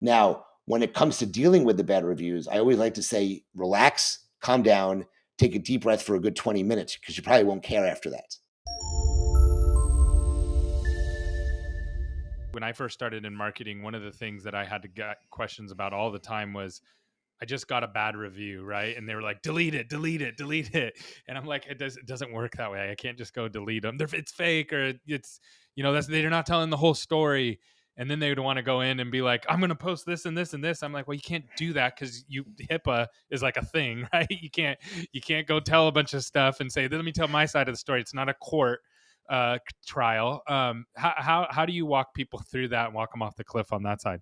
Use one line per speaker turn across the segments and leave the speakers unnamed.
Now, when it comes to dealing with the bad reviews, I always like to say, relax, calm down, take a deep breath for a good 20 minutes because you probably won't care after that.
When I first started in marketing, one of the things that I had to get questions about all the time was, I just got a bad review, right? And they were like, delete it, delete it, delete it. And I'm like, it doesn't work that way. I can't just go delete them. It's fake, or it's, they're not telling the whole story. And then they would want to go in and be like, I'm going to post this and this and this. I'm like, well, you can't do that because HIPAA is like a thing, right? You can't go tell a bunch of stuff and say, let me tell my side of the story. It's not a court trial. How do you walk people through that and walk them off the cliff on that side?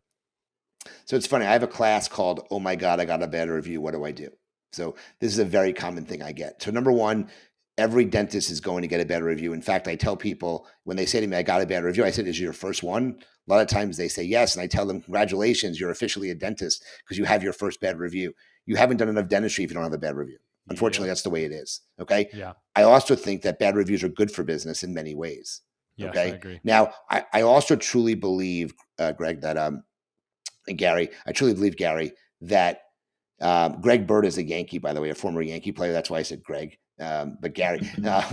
So it's funny. I have a class called, "Oh my God, I got a bad review. What do I do?" So this is a very common thing I get. So number one, every dentist is going to get a bad review. In fact, I tell people when they say to me, "I got a bad review," I said, "Is it your first one?" A lot of times they say yes, and I tell them, "Congratulations, you're officially a dentist because you have your first bad review. You haven't done enough dentistry if you don't have a bad review." Unfortunately,
Yep.
that's the way it is. Okay.
Yeah.
I also think that bad reviews are good for business in many ways.
Yes, I
Okay.
agree.
Now, I also truly believe, Greg, that and Gary, I truly believe, Gary, that Greg Bird is a Yankee, by the way, a former Yankee player. That's why I said Greg, but Gary,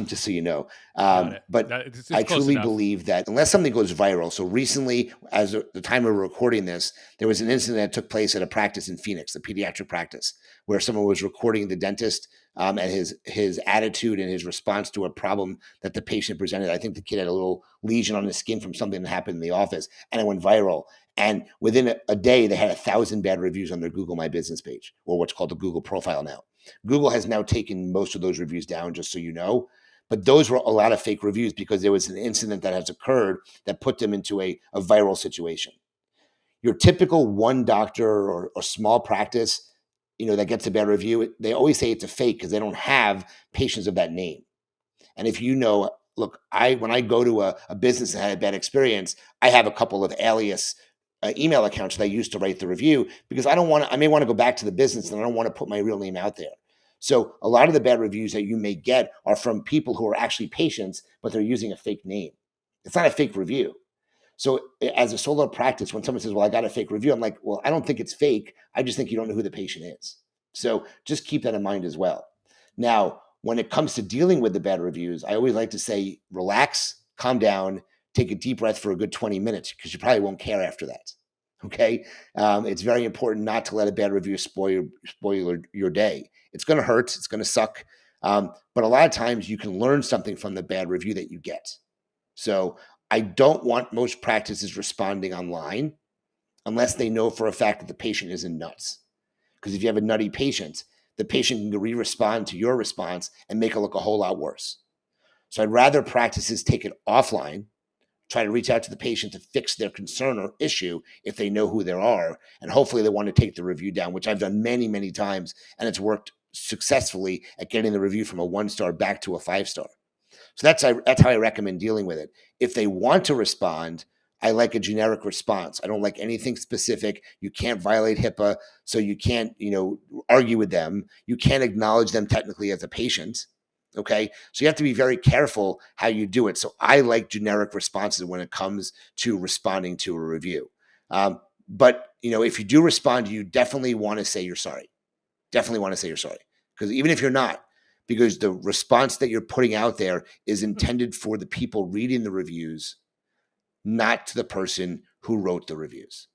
just so you know.
Got it.
But
It's
I
close
truly
enough.
believe that unless something goes viral, so recently, as of the time we were recording this, there was an incident that took place at a practice in Phoenix, a pediatric practice, where someone was recording the dentist and his attitude and his response to a problem that the patient presented. I think the kid had a little lesion on his skin from something that happened in the office, and it went viral. And within a day, they had 1,000 bad reviews on their Google My Business page, or what's called the Google profile now. Google has now taken most of those reviews down, just so you know. But those were a lot of fake reviews because there was an incident that has occurred that put them into a viral situation. Your typical one doctor or small practice, that gets a bad review, they always say it's a fake because they don't have patients of that name. And if look, when I go to a business that had a bad experience, I have a couple of alias email accounts that I used to write the review because I may want to go back to the business and I don't want to put my real name out there. So a lot of the bad reviews that you may get are from people who are actually patients, but they're using a fake name. It's not a fake review. So as a solo practice, when someone says, "Well, I got a fake review," I'm like, "Well, I don't think it's fake. I just think you don't know who the patient is." So just keep that in mind as well. Now, when it comes to dealing with the bad reviews, I always like to say, relax, calm down, take a deep breath for a good 20 minutes because you probably won't care after that. Okay. It's very important not to let a bad review spoil your day. It's going to hurt. It's going to suck. But a lot of times you can learn something from the bad review that you get. So I don't want most practices responding online unless they know for a fact that the patient isn't nuts. Because if you have a nutty patient, the patient can re-respond to your response and make it look a whole lot worse. So I'd rather practices take it offline, try to reach out to the patient to fix their concern or issue if they know who they are, and hopefully they want to take the review down, which I've done many, many times, and it's worked successfully at getting the review from a 1-star back to a 5-star. So that's how I recommend dealing with it. If they want to respond, I like a generic response. I don't like anything specific. You can't violate HIPAA, so you can't, argue with them. You can't acknowledge them technically as a patient. Okay. So you have to be very careful how you do it. So I like generic responses when it comes to responding to a review. But if you do respond, you definitely want to say you're sorry. Definitely want to say you're sorry. Because even if you're not, because the response that you're putting out there is intended for the people reading the reviews, not to the person who wrote the reviews.